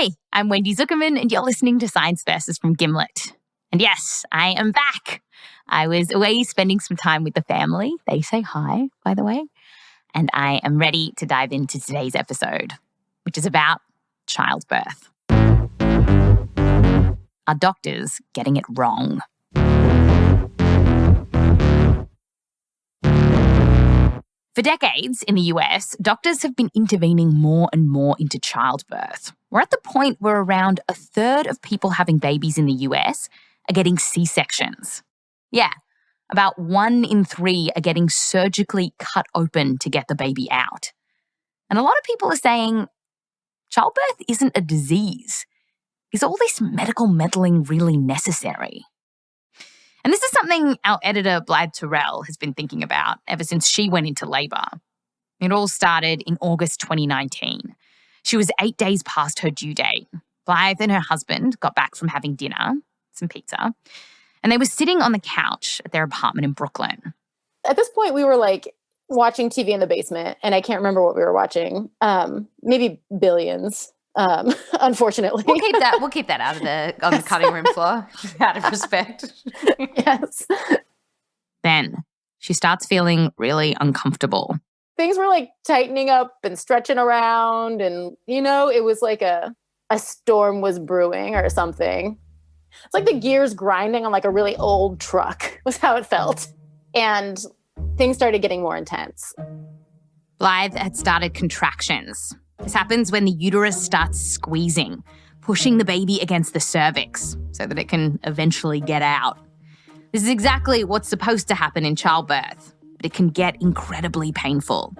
Hey, I'm Wendy Zuckerman, and you're listening to Science Versus from Gimlet. And yes, I am back. I was away spending some time with the family. They say hi, by the way. And I am ready to dive into today's episode, which is about childbirth. Are doctors getting it wrong? For decades in the US, doctors have been intervening more and more into childbirth. We're at the point where around a third of people having babies in the US are getting C-sections. Yeah, about 1 in 3 are getting surgically cut open to get the baby out. And a lot of people are saying, childbirth isn't a disease. Is all this medical meddling really necessary? And this is something our editor, Blythe Terrell, has been thinking about ever since she went into labour. It all started in August 2019. She was 8 days past her due date. Blythe and her husband got back from having dinner, some pizza, and they were sitting on the couch at their apartment in Brooklyn. At this point, we were watching TV in the basement, and I can't remember what we were watching. Maybe Billions. Unfortunately, we'll keep that out of on the cutting room floor, out of respect. Yes. Then she starts feeling really uncomfortable. Things were tightening up and stretching around, and it was like a storm was brewing or something. It's like the gears grinding on a really old truck was how it felt, and things started getting more intense. Blythe had started contractions. This happens when the uterus starts squeezing, pushing the baby against the cervix so that it can eventually get out. This is exactly what's supposed to happen in childbirth, but it can get incredibly painful.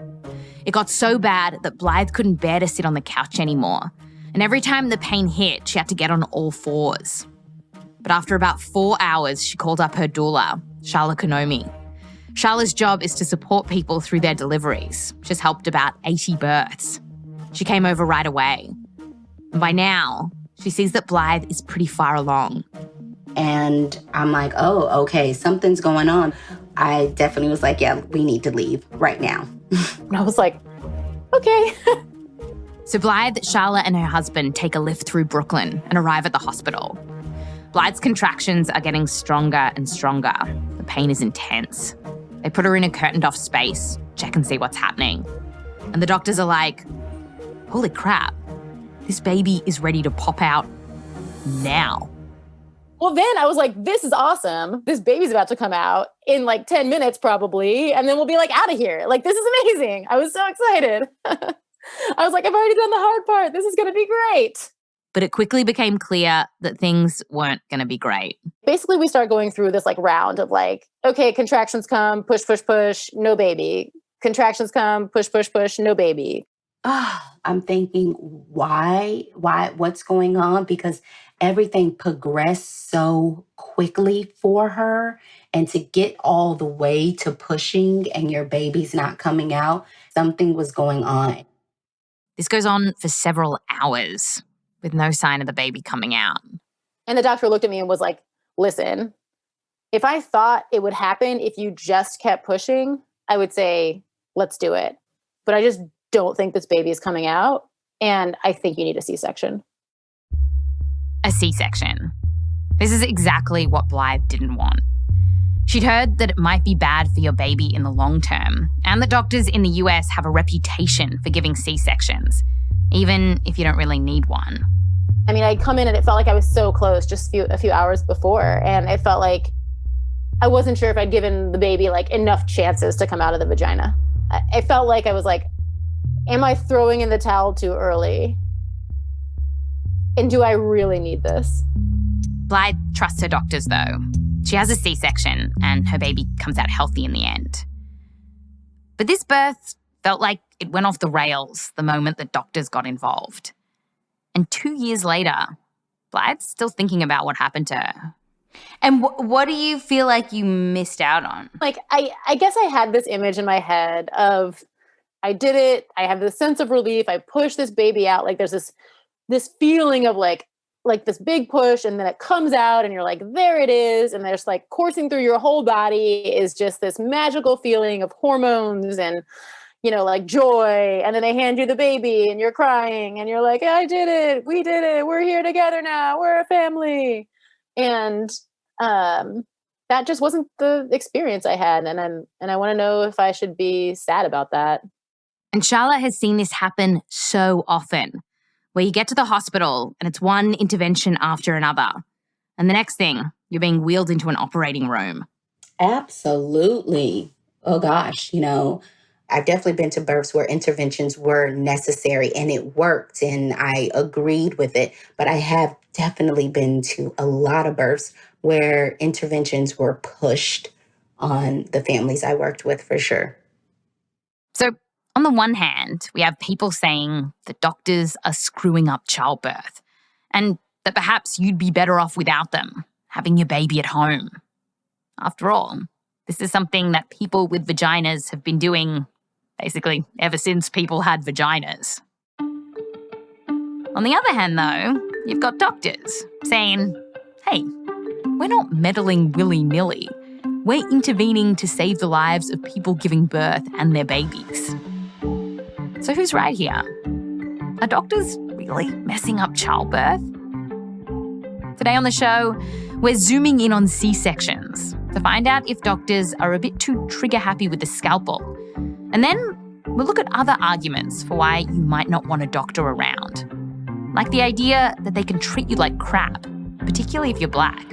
It got so bad that Blythe couldn't bear to sit on the couch anymore, and every time the pain hit, she had to get on all fours. But after about 4 hours, she called up her doula, Shala Konomi. Shala's job is to support people through their deliveries. She's helped about 80 births. She came over right away. And by now, she sees that Blythe is pretty far along. And I'm like, oh, okay, something's going on. I definitely was like, yeah, we need to leave right now. And I was like, okay. So Blythe, Shala, and her husband take a lift through Brooklyn and arrive at the hospital. Blythe's contractions are getting stronger and stronger. The pain is intense. They put her in a curtained-off space, check and see what's happening. And the doctors are like, holy crap, this baby is ready to pop out now. Well, then I was like, this is awesome. This baby's about to come out in 10 minutes probably, and then we'll be out of here. This is amazing. I was so excited. I was like, I've already done the hard part. This is going to be great. But it quickly became clear that things weren't going to be great. Basically, we start going through this round of okay, contractions come, push, push, push, no baby. Contractions come, push, push, push, no baby. I'm thinking, why, what's going on? Because everything progressed so quickly for her. And to get all the way to pushing and your baby's not coming out, something was going on. This goes on for several hours with no sign of the baby coming out. And the doctor looked at me and was like, listen, if I thought it would happen if you just kept pushing, I would say, let's do it. But I just don't think this baby is coming out, and I think you need a C-section. A C-section. This is exactly what Blythe didn't want. She'd heard that it might be bad for your baby in the long term, and that doctors in the US have a reputation for giving C-sections, even if you don't really need one. I mean, I'd come in and it felt like I was so close just a few hours before, and it felt like I wasn't sure if I'd given the baby enough chances to come out of the vagina. I felt like I was am I throwing in the towel too early? And do I really need this? Blythe trusts her doctors, though. She has a C-section, and her baby comes out healthy in the end. But this birth felt like it went off the rails the moment the doctors got involved. And 2 years later, Blythe's still thinking about what happened to her. And what do you feel like you missed out on? I guess I had this image in my head of, I did it. I have this sense of relief. I pushed this baby out. There's this feeling of this big push, and then it comes out and you're there it is. And there's coursing through your whole body is just this magical feeling of hormones and, like joy. And then they hand you the baby and you're crying and you're like, I did it. We did it. We're here together now. We're a family. And that just wasn't the experience I had. And I want to know if I should be sad about that. And Charlotte has seen this happen so often, where you get to the hospital and it's one intervention after another. And the next thing, you're being wheeled into an operating room. Absolutely. Oh gosh, I've definitely been to births where interventions were necessary and it worked and I agreed with it. But I have definitely been to a lot of births where interventions were pushed on the families I worked with, for sure. So on the one hand, we have people saying that doctors are screwing up childbirth and that perhaps you'd be better off without them, having your baby at home. After all, this is something that people with vaginas have been doing basically ever since people had vaginas. On the other hand, though, you've got doctors saying, hey, we're not meddling willy-nilly. We're intervening to save the lives of people giving birth and their babies. So who's right here? Are doctors really messing up childbirth? Today on the show, we're zooming in on C-sections to find out if doctors are a bit too trigger-happy with the scalpel. And then we'll look at other arguments for why you might not want a doctor around. Like the idea that they can treat you like crap, particularly if you're Black.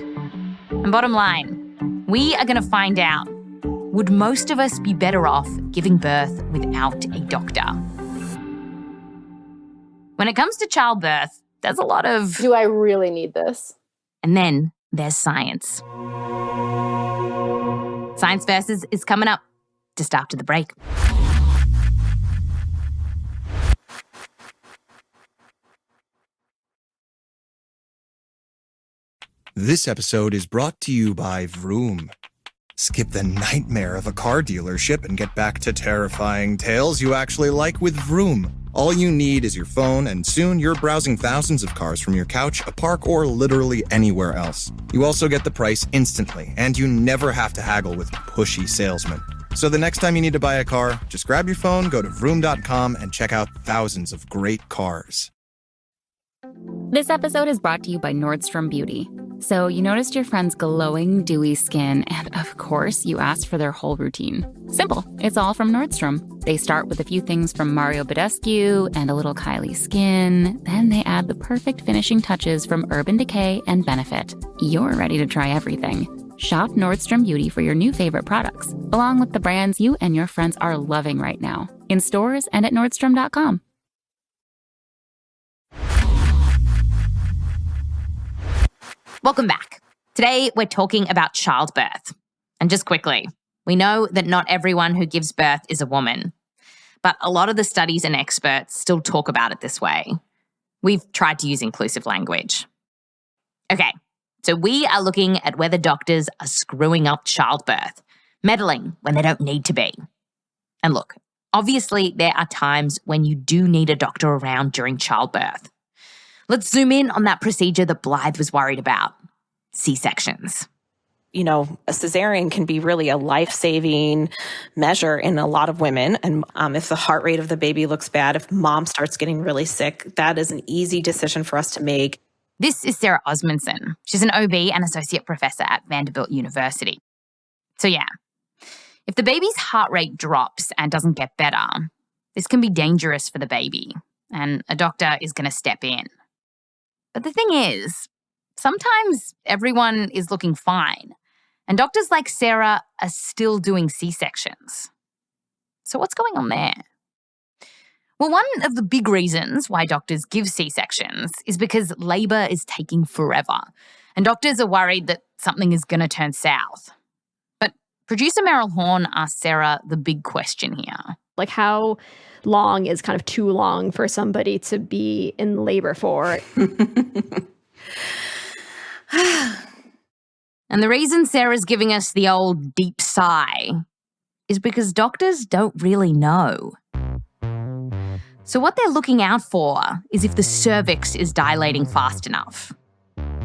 And bottom line, we are going to find out, would most of us be better off giving birth without a doctor? When it comes to childbirth, there's a lot of... Do I really need this? And then there's science. Science Versus is coming up just after the break. This episode is brought to you by Vroom. Skip the nightmare of a car dealership and get back to terrifying tales you actually like with Vroom. All you need is your phone, and soon you're browsing thousands of cars from your couch, a park, or literally anywhere else. You also get the price instantly, and you never have to haggle with pushy salesmen. So the next time you need to buy a car, just grab your phone, go to vroom.com, and check out thousands of great cars. This episode is brought to you by Nordstrom Beauty. So you noticed your friend's glowing, dewy skin, and of course, you asked for their whole routine. Simple. It's all from Nordstrom. They start with a few things from Mario Badescu and a little Kylie Skin. Then they add the perfect finishing touches from Urban Decay and Benefit. You're ready to try everything. Shop Nordstrom Beauty for your new favorite products, along with the brands you and your friends are loving right now, in stores and at Nordstrom.com. Welcome back. Today, we're talking about childbirth. And just quickly, we know that not everyone who gives birth is a woman, but a lot of the studies and experts still talk about it this way. We've tried to use inclusive language. Okay, so we are looking at whether doctors are screwing up childbirth, meddling when they don't need to be. And look, obviously there are times when you do need a doctor around during childbirth. Let's zoom in on that procedure that Blythe was worried about, C-sections. A cesarean can be really a life-saving measure in a lot of women. And if the heart rate of the baby looks bad, if mom starts getting really sick, that is an easy decision for us to make. This is Sarah Osmondson. She's an OB and associate professor at Vanderbilt University. So yeah, if the baby's heart rate drops and doesn't get better, this can be dangerous for the baby, and a doctor is going to step in. But the thing is, sometimes everyone is looking fine, and doctors like Sarah are still doing C-sections. So what's going on there? Well, one of the big reasons why doctors give C-sections is because labour is taking forever, and doctors are worried that something is going to turn south. But producer Meryl Horn asked Sarah the big question here. Like, how long is kind of too long for somebody to be in labor for? And the reason Sarah's giving us the old deep sigh is because doctors don't really know. So what they're looking out for is if the cervix is dilating fast enough.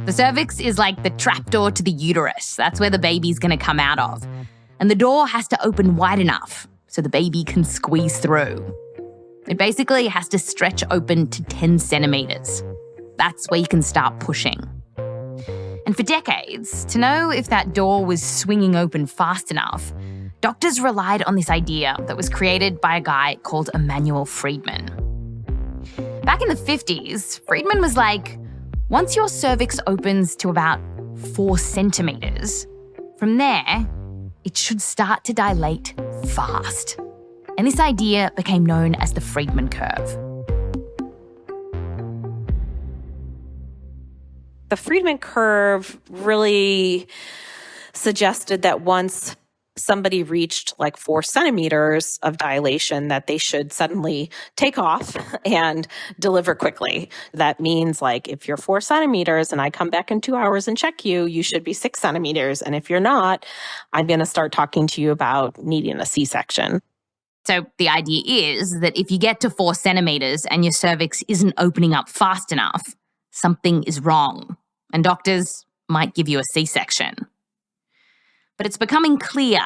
The cervix is like the trapdoor to the uterus. That's where the baby's going to come out of. And the door has to open wide enough so the baby can squeeze through. It basically has to stretch open to 10 centimetres. That's where you can start pushing. And for decades, to know if that door was swinging open fast enough, doctors relied on this idea that was created by a guy called Emanuel Friedman. Back in the 50s, Friedman was like, once your cervix opens to about 4 centimetres, from there, it should start to dilate fast. And this idea became known as the Friedman curve. The Friedman curve really suggested that once somebody reached like 4 centimeters of dilation, that they should suddenly take off and deliver quickly. That means like if you're 4 centimeters and I come back in 2 hours and check you, you should be 6 centimeters. And if you're not, I'm going to start talking to you about needing a C-section. So the idea is that if you get to 4 centimetres and your cervix isn't opening up fast enough, something is wrong, and doctors might give you a C-section. But it's becoming clear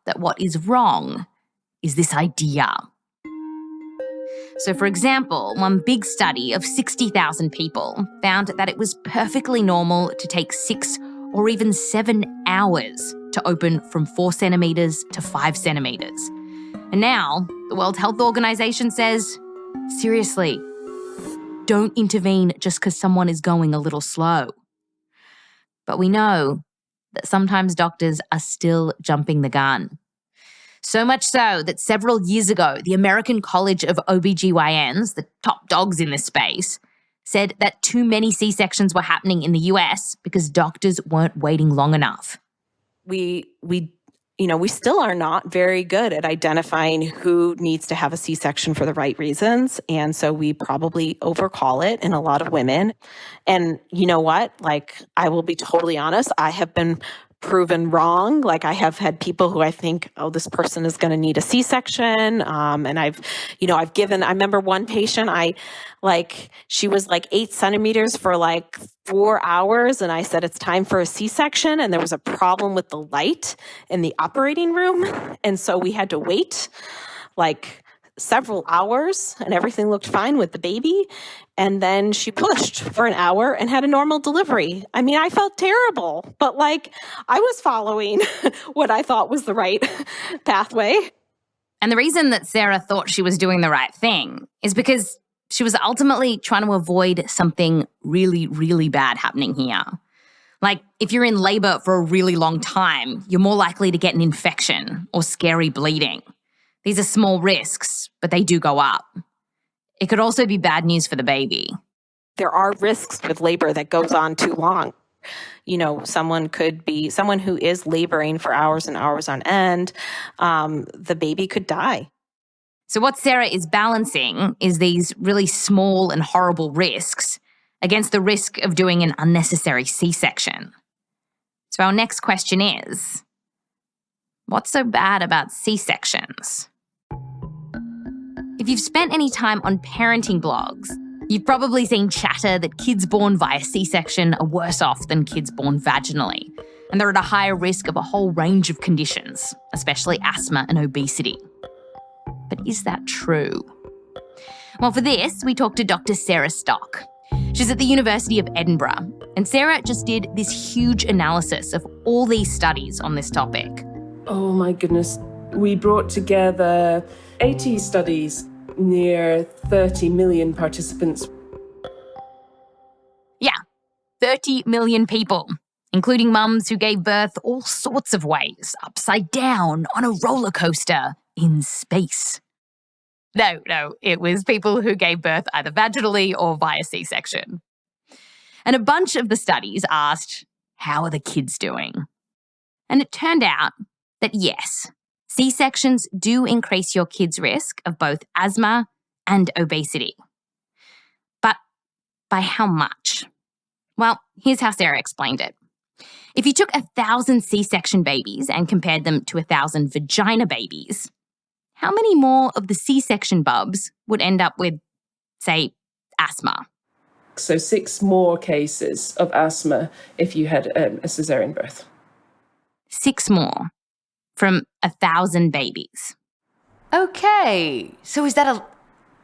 that what is wrong is this idea. So, for example, one big study of 60,000 people found that it was perfectly normal to take 6 or even 7 hours to open from 4 centimetres to 5 centimetres. And now, the World Health Organization says, seriously, don't intervene just because someone is going a little slow. But we know that sometimes doctors are still jumping the gun. So much so that several years ago, the American College of OBGYNs, the top dogs in this space, said that too many C-sections were happening in the US because doctors weren't waiting long enough. We still are not very good at identifying who needs to have a C-section for the right reasons. And so we probably overcall it in a lot of women. And you know what? Like, I will be totally honest, I have been proven wrong. Like, I have had people who I think, oh, this person is going to need a C-section. And I remember one patient, she was like 8 centimeters for like 4 hours. And I said, it's time for a C-section. And there was a problem with the light in the operating room. And so we had to wait like several hours and everything looked fine with the baby. And then she pushed for an hour and had a normal delivery. I mean, I felt terrible, but like I was following what I thought was the right pathway. And the reason that Sarah thought she was doing the right thing is because she was ultimately trying to avoid something really, really bad happening here. Like, if you're in labor for a really long time, you're more likely to get an infection or scary bleeding. These are small risks, but they do go up. It could also be bad news for the baby. There are risks with labor that goes on too long. Someone who is laboring for hours and hours on end, the baby could die. So what Sarah is balancing is these really small and horrible risks against the risk of doing an unnecessary C-section. So our next question is, what's so bad about C-sections? If you've spent any time on parenting blogs, you've probably seen chatter that kids born via C-section are worse off than kids born vaginally, and they're at a higher risk of a whole range of conditions, especially asthma and obesity. But is that true? Well, for this, we talked to Dr. Sarah Stock. She's at the University of Edinburgh, and Sarah just did this huge analysis of all these studies on this topic. Oh my goodness. We brought together 80 studies, near 30 million participants. Yeah, 30 million people, including mums who gave birth all sorts of ways, upside down, on a roller coaster, in space. No, it was people who gave birth either vaginally or via C-section. And a bunch of the studies asked, how are the kids doing? And it turned out that yes, C-sections do increase your kids' risk of both asthma and obesity. But by how much? Well, here's how Sarah explained it. If you took 1,000 C-section babies and compared them to 1,000 vagina babies, how many more of the C-section bubs would end up with, say, asthma? So 6 more cases of asthma if you had a cesarean birth. 6 more from 1,000 babies. Okay. So is that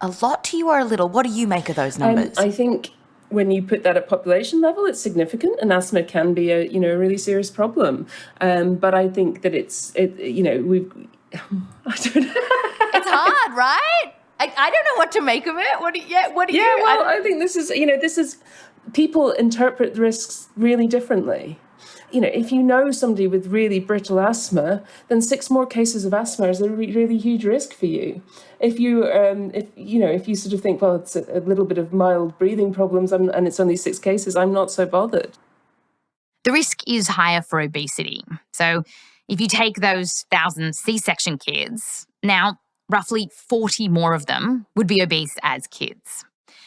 a lot to you or a little? What do you make of those numbers? I think when you put that at population level, it's significant, and asthma can be a really serious problem. But I think that we've I don't know. It's hard, right? I don't know what to make of it. What do you? Well, I think this is people interpret the risks really differently. If you know somebody with really brittle asthma, then 6 more cases of asthma is a really huge risk for you. If you sort of think, well, it's a little bit of mild breathing problems and it's only 6 cases, I'm not so bothered. The risk is higher for obesity. So if you take those 1,000 C-section kids, now roughly 40 more of them would be obese as kids.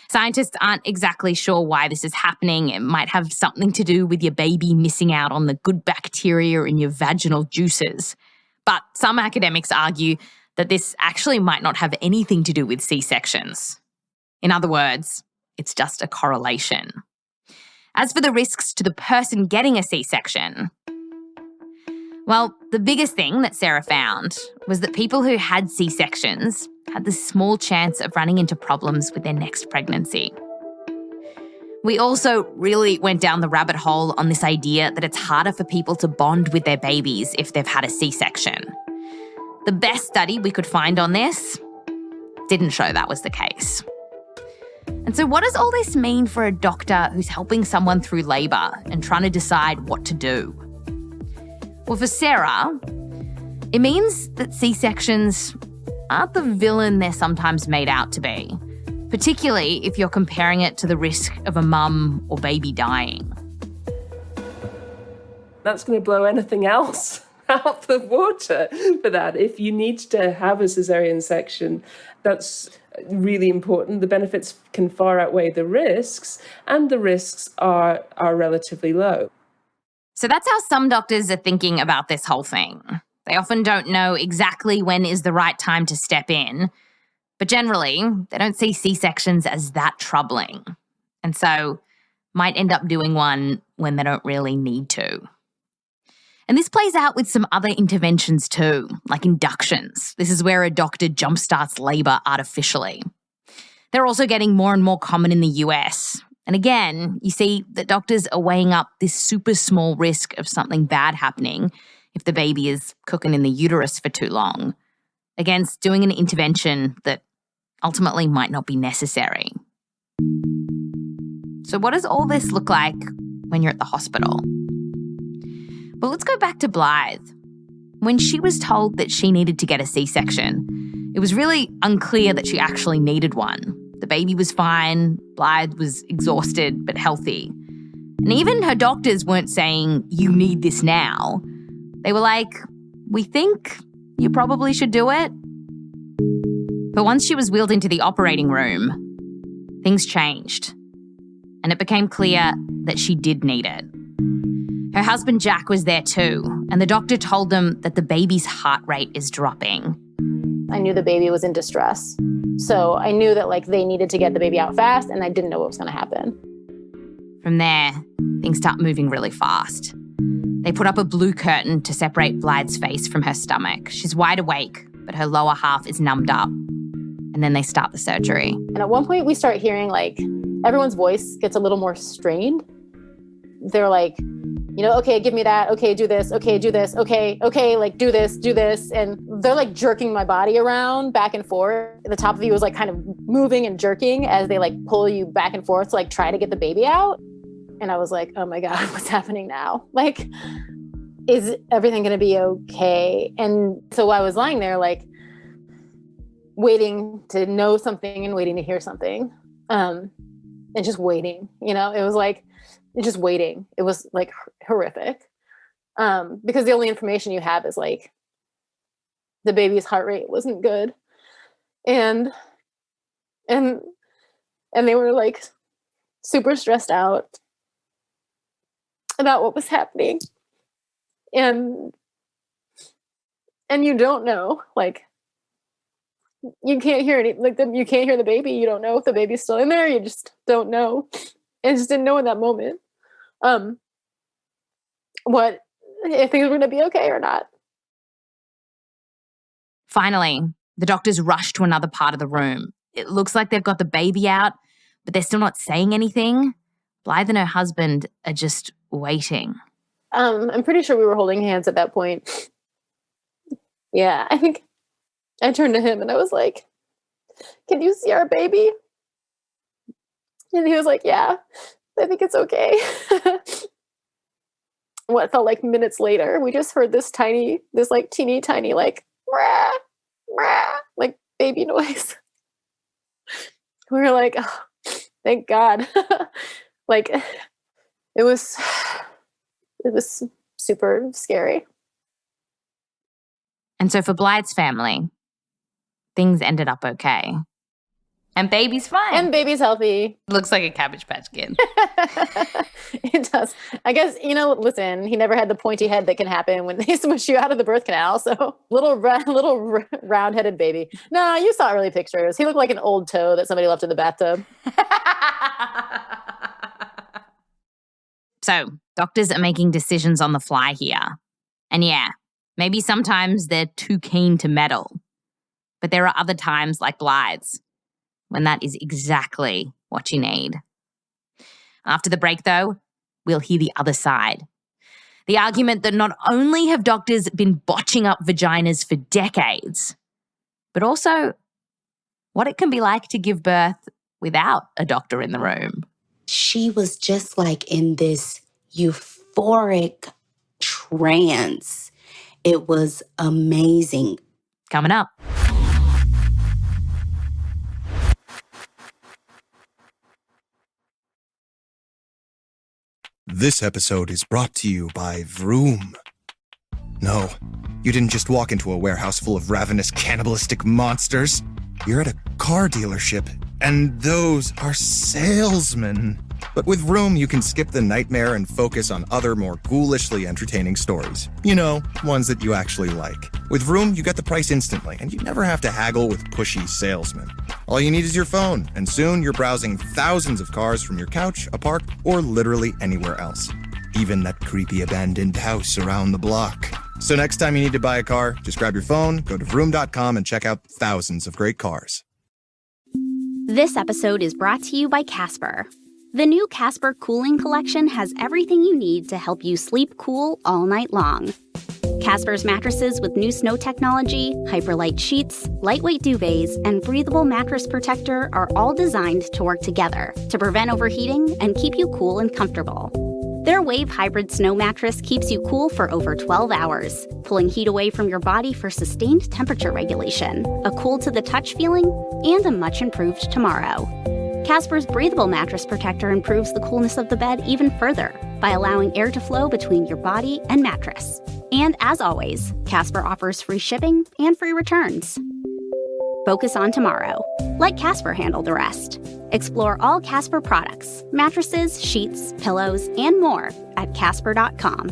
Scientists aren't exactly sure why this is happening. It might have something to do with your baby missing out on the good bacteria in your vaginal juices. But some academics argue that this actually might not have anything to do with C-sections. In other words, it's just a correlation. As for the risks to the person getting a C-section, well, the biggest thing that Sarah found was that people who had C-sections had the small chance of running into problems with their next pregnancy. We also really went down the rabbit hole on this idea that it's harder for people to bond with their babies if they've had a C-section. The best study we could find on this didn't show that was the case. And so what does all this mean for a doctor who's helping someone through labour and trying to decide what to do? Well, for Sarah, it means that C-sections aren't the villain they're sometimes made out to be, particularly if you're comparing it to the risk of a mum or baby dying. That's going to blow anything else out the water for that. If you need to have a cesarean section, that's really important. The benefits can far outweigh the risks, and the risks are relatively low. So that's how some doctors are thinking about this whole thing. They often don't know exactly when is the right time to step in, but generally, they don't see C-sections as that troubling, and so might end up doing one when they don't really need to. And this plays out with some other interventions too, like inductions. This is where a doctor jumpstarts labour artificially. They're also getting more and more common in the US. And again, you see that doctors are weighing up this super small risk of something bad happening if the baby is cooking in the uterus for too long, against doing an intervention that ultimately might not be necessary. So what does all this look like when you're at the hospital? Well, let's go back to Blythe. When she was told that she needed to get a C-section, it was really unclear that she actually needed one. The baby was fine, Blythe was exhausted but healthy. And even her doctors weren't saying, you need this now. They were like, we think you probably should do it. But once she was wheeled into the operating room, things changed. And it became clear that she did need it. Her husband Jack was there too, and the doctor told them that the baby's heart rate is dropping. I knew the baby was in distress. So I knew that they needed to get the baby out fast, and I didn't know what was going to happen. From there, things start moving really fast. They put up a blue curtain to separate Blythe's face from her stomach. She's wide awake, but her lower half is numbed up. And then they start the surgery. And at one point we start hearing everyone's voice gets a little more strained. They're like, okay, give me that. Okay, do this. Okay, do this. Okay, do this. And they're jerking my body around back and forth. The top of you was kind of moving and jerking as they pull you back and forth to try to get the baby out. And I was like, oh my God, what's happening now? Is everything going to be okay? And so I was lying there waiting to know something and waiting to hear something. And just waiting, it was just waiting. It was horrific. Because the only information you have is the baby's heart rate wasn't good. And they were super stressed out about what was happening. And you don't know, you can't hear any, you can't hear the baby. You don't know if the baby's still in there. You just don't know. I just didn't know in that moment what if things were going to be okay or not. Finally, The doctors rush to another part of the room. It looks like they've got the baby out, but they're still not saying anything. Blythe and her husband are just waiting. I'm pretty sure we were holding hands at that point. Yeah, I think I turned to him and I was like, "Can you see our baby?" And he was like, "Yeah, I think it's okay." What felt like minutes later, we just heard this teeny, like, rah, rah, like baby noise. We were like, oh, thank God. Like, it was super scary. And so for Blythe's family, things ended up okay. And baby's fine. And baby's healthy. Looks like a Cabbage Patch Kid. It does. I guess, listen, he never had the pointy head that can happen when they smush you out of the birth canal. So little round-headed baby. No, you saw early pictures. He looked like an old toe that somebody left in the bathtub. So doctors are making decisions on the fly here. And yeah, maybe sometimes they're too keen to meddle. But there are other times like Blythe's when that is exactly what you need. After the break, though, we'll hear the other side. The argument that not only have doctors been botching up vaginas for decades, but also what it can be like to give birth without a doctor in the room. She was just like in this euphoric trance. It was amazing. Coming up. This episode is brought to you by Vroom. No, you didn't just walk into a warehouse full of ravenous cannibalistic monsters. You're at a car dealership, and those are salesmen. But with Vroom, you can skip the nightmare and focus on other, more ghoulishly entertaining stories. You know, ones that you actually like. With Vroom, you get the price instantly, and you never have to haggle with pushy salesmen. All you need is your phone, and soon you're browsing thousands of cars from your couch, a park, or literally anywhere else. Even that creepy abandoned house around the block. So next time you need to buy a car, just grab your phone, go to vroom.com, and check out thousands of great cars. This episode is brought to you by Casper. The new Casper Cooling Collection has everything you need to help you sleep cool all night long. Casper's mattresses with new snow technology, hyperlight sheets, lightweight duvets, and breathable mattress protector are all designed to work together to prevent overheating and keep you cool and comfortable. Their Wave Hybrid Snow Mattress keeps you cool for over 12 hours, pulling heat away from your body for sustained temperature regulation, a cool-to-the-touch feeling, and a much-improved tomorrow. Casper's breathable mattress protector improves the coolness of the bed even further by allowing air to flow between your body and mattress. And as always, Casper offers free shipping and free returns. Focus on tomorrow. Let Casper handle the rest. Explore all Casper products, mattresses, sheets, pillows, and more at casper.com.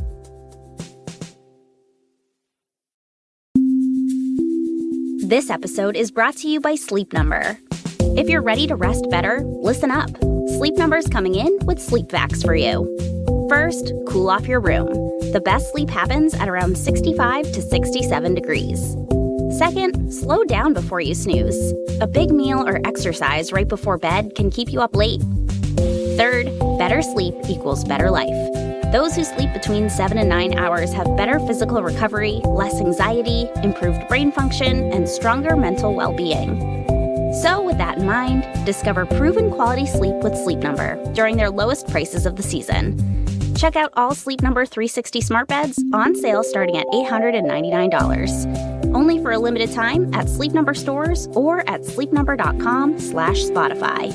This episode is brought to you by Sleep Number. If you're ready to rest better, listen up. Sleep Number's coming in with sleep facts for you. First, cool off your room. The best sleep happens at around 65 to 67 degrees. Second, slow down before you snooze. A big meal or exercise right before bed can keep you up late. Third, better sleep equals better life. Those who sleep between 7 and 9 hours have better physical recovery, less anxiety, improved brain function, and stronger mental well-being. So with that in mind, discover proven quality sleep with Sleep Number during their lowest prices of the season. Check out all Sleep Number 360 smart beds on sale starting at $899. Only for a limited time at Sleep Number stores or at sleepnumber.com/Spotify.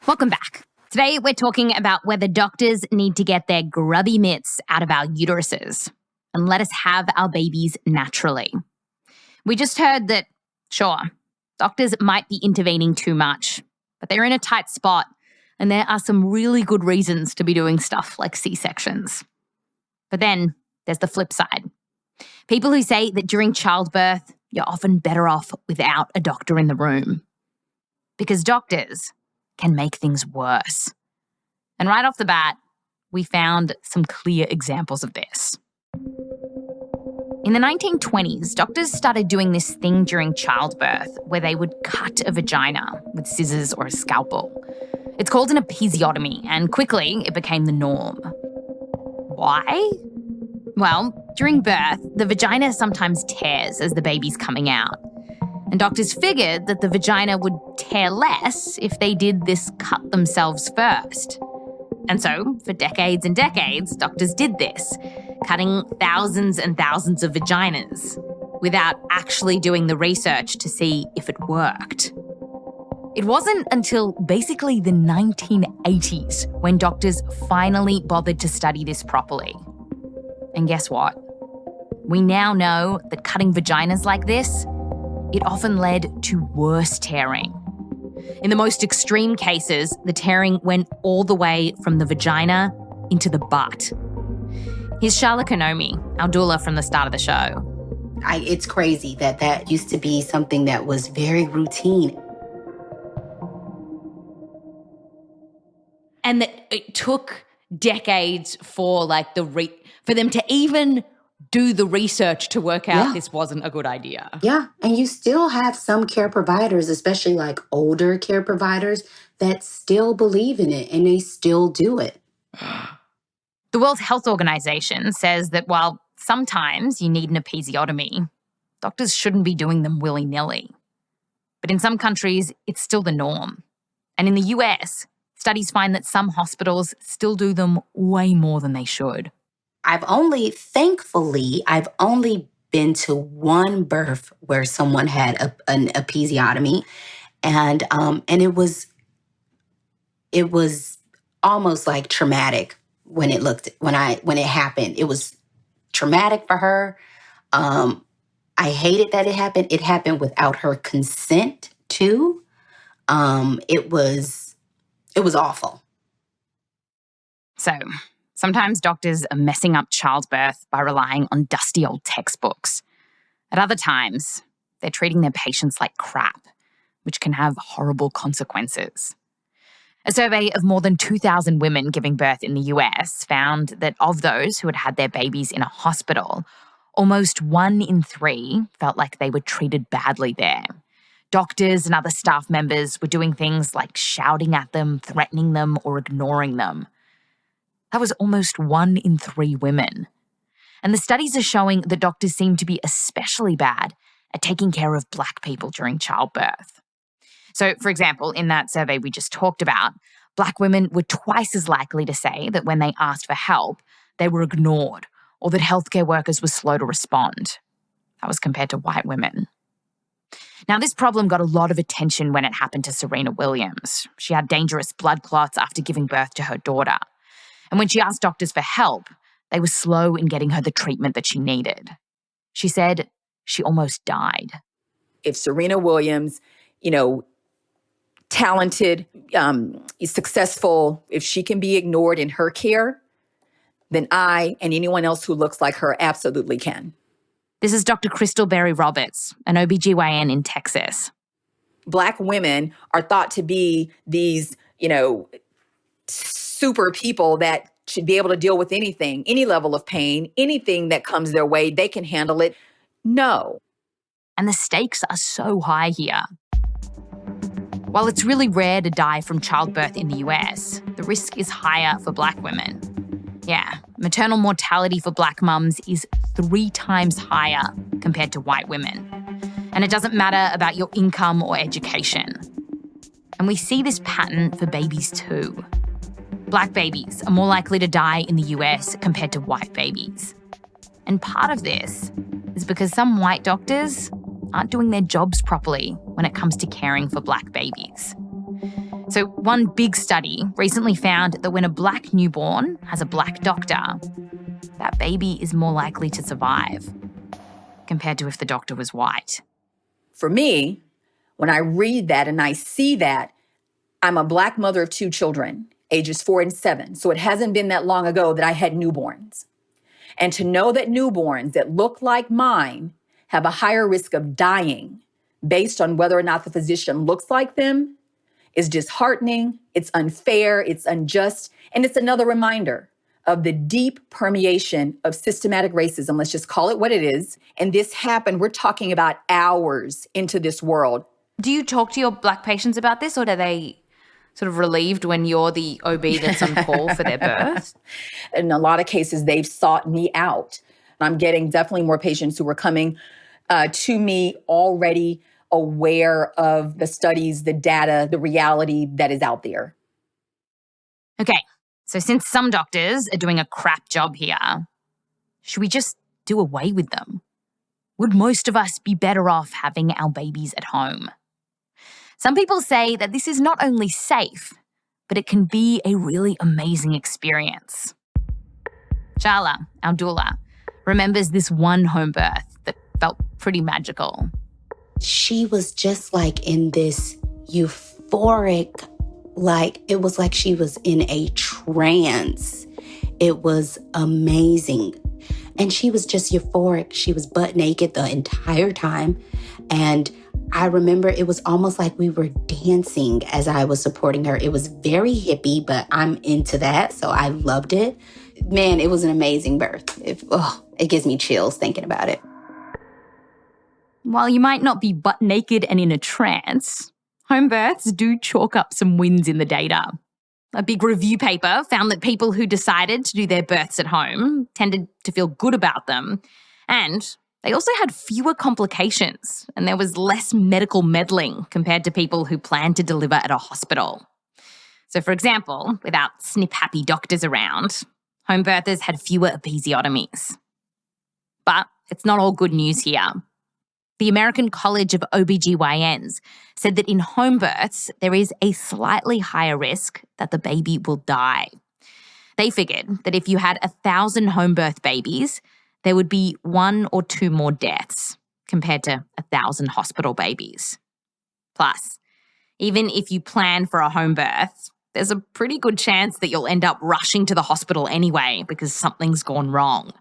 Welcome back. Today, we're talking about whether doctors need to get their grubby mitts out of our uteruses and let us have our babies naturally. We just heard that, sure, doctors might be intervening too much, but they're in a tight spot, and there are some really good reasons to be doing stuff like C-sections. But then there's the flip side. People who say that during childbirth, you're often better off without a doctor in the room. Because doctors can make things worse. And right off the bat, we found some clear examples of this. In the 1920s, doctors started doing this thing during childbirth where they would cut a vagina with scissors or a scalpel. It's called an episiotomy, and quickly it became the norm. Why? Well, during birth, the vagina sometimes tears as the baby's coming out. And doctors figured that the vagina would tear less if they did this cut themselves first. And so, for decades and decades, doctors did this, cutting thousands and thousands of vaginas without actually doing the research to see if it worked. It wasn't until basically the 1980s when doctors finally bothered to study this properly. And guess what? We now know that cutting vaginas like this, it often led to worse tearing. In the most extreme cases, the tearing went all the way from the vagina into the butt. Here's Charlotte Konomi, our doula from the start of the show. It's crazy that used to be something that was very routine. And that it took decades for for them to even do the research to work out this wasn't a good idea. Yeah, and you still have some care providers, especially like older care providers, that still believe in it and they still do it. The World Health Organization says that while sometimes you need an episiotomy, doctors shouldn't be doing them willy-nilly. But in some countries, it's still the norm. And in the US, studies find that some hospitals still do them way more than they should. Thankfully, I've only been to one birth where someone had an episiotomy, and it was almost like traumatic when it happened. It was traumatic for her. I hated that it happened. It happened without her consent too. It was awful. So sometimes doctors are messing up childbirth by relying on dusty old textbooks. At other times, they're treating their patients like crap, which can have horrible consequences. A survey of more than 2,000 women giving birth in the US found that of those who had had their babies in a hospital, almost 1 in 3 felt like they were treated badly there. Doctors and other staff members were doing things like shouting at them, threatening them, or ignoring them. That was almost 1 in 3 women. And the studies are showing that doctors seem to be especially bad at taking care of Black people during childbirth. So, for example, in that survey we just talked about, Black women were twice as likely to say that when they asked for help, they were ignored or that healthcare workers were slow to respond. That was compared to white women. Now, this problem got a lot of attention when it happened to Serena Williams. She had dangerous blood clots after giving birth to her daughter. And when she asked doctors for help, they were slow in getting her the treatment that she needed. She said she almost died. If Serena Williams, talented, successful, if she can be ignored in her care, then I and anyone else who looks like her absolutely can. This is Dr. Crystal Berry Roberts, an OBGYN in Texas. Black women are thought to be these, super people that should be able to deal with anything, any level of pain, anything that comes their way, they can handle it. No. And the stakes are so high here. While it's really rare to die from childbirth in the US, the risk is higher for Black women. Yeah, maternal mortality for Black mums is 3 times higher compared to white women. And it doesn't matter about your income or education. And we see this pattern for babies too. Black babies are more likely to die in the US compared to white babies. And part of this is because some white doctors aren't doing their jobs properly when it comes to caring for Black babies. So one big study recently found that when a Black newborn has a Black doctor, that baby is more likely to survive compared to if the doctor was white. For me, when I read that and I see that, I'm a Black mother of 2 children, ages 4 and 7. So it hasn't been that long ago that I had newborns. And to know that newborns that look like mine have a higher risk of dying based on whether or not the physician looks like them is disheartening, it's unfair, it's unjust, and it's another reminder of the deep permeation of systematic racism. Let's just call it what it is. And this happened, we're talking about hours into this world. Do you talk to your Black patients about this, or are they sort of relieved when you're the OB that's on call for their birth? In a lot of cases, they've sought me out. I'm getting definitely more patients who are coming to me already aware of the studies, the data, the reality that is out there. Okay, so since some doctors are doing a crap job here, should we just do away with them? Would most of us be better off having our babies at home? Some people say that this is not only safe, but it can be a really amazing experience. Sharla, our doula, remembers this one home birth that felt pretty magical. She was just like in this euphoric, like it was like she was in a trance. It was amazing. And she was just euphoric. She was butt naked the entire time. And I remember it was almost like we were dancing as I was supporting her. It was very hippie, but I'm into that, so I loved it. Man, it was an amazing birth. It gives me chills thinking about it. While you might not be butt naked and in a trance, home births do chalk up some wins in the data. A big review paper found that people who decided to do their births at home tended to feel good about them, and they also had fewer complications, and there was less medical meddling compared to people who planned to deliver at a hospital. So, for example, without snip-happy doctors around, home birthers had fewer episiotomies. But it's not all good news here. The American College of OBGYNs said that in home births, there is a slightly higher risk that the baby will die. They figured that if you had 1,000 home birth babies, there would be 1 or 2 more deaths compared to 1,000 hospital babies. Plus, even if you plan for a home birth, there's a pretty good chance that you'll end up rushing to the hospital anyway because something's gone wrong.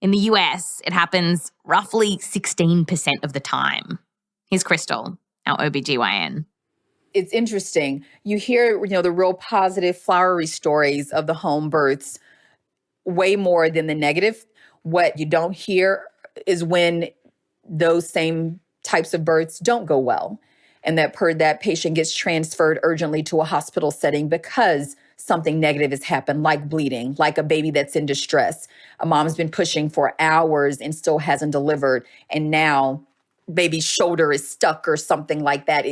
In the US, it happens roughly 16% of the time. Here's Crystal, our OBGYN. It's interesting. You hear, the real positive, flowery stories of the home births way more than the negative. What you don't hear is when those same types of births don't go well, and that patient gets transferred urgently to a hospital setting because something negative has happened, like bleeding, like a baby that's in distress. A mom's been pushing for hours and still hasn't delivered, and now baby's shoulder is stuck or something like that.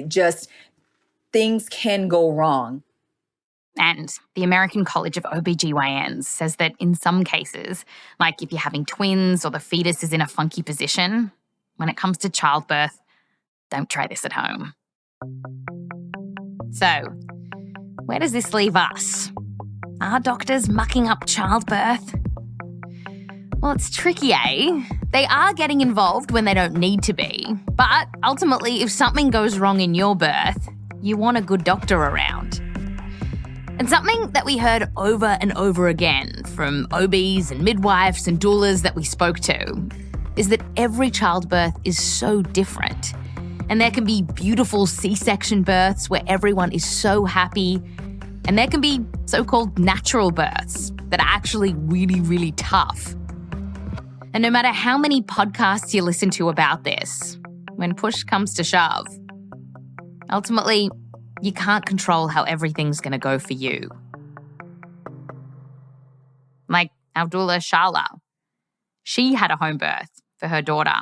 Things can go wrong. And the American College of OBGYNs says that in some cases, like if you're having twins or the fetus is in a funky position, when it comes to childbirth, don't try this at home. So, where does this leave us? Are doctors mucking up childbirth? Well, it's tricky, eh? They are getting involved when they don't need to be. But ultimately, if something goes wrong in your birth, you want a good doctor around. And something that we heard over and over again from OBs and midwives and doulas that we spoke to is that every childbirth is so different. And there can be beautiful C-section births where everyone is so happy. And there can be so-called natural births that are actually really, really tough. And no matter how many podcasts you listen to about this, when push comes to shove, ultimately, you can't control how everything's going to go for you. Like our doula, Sharla. She had a home birth for her daughter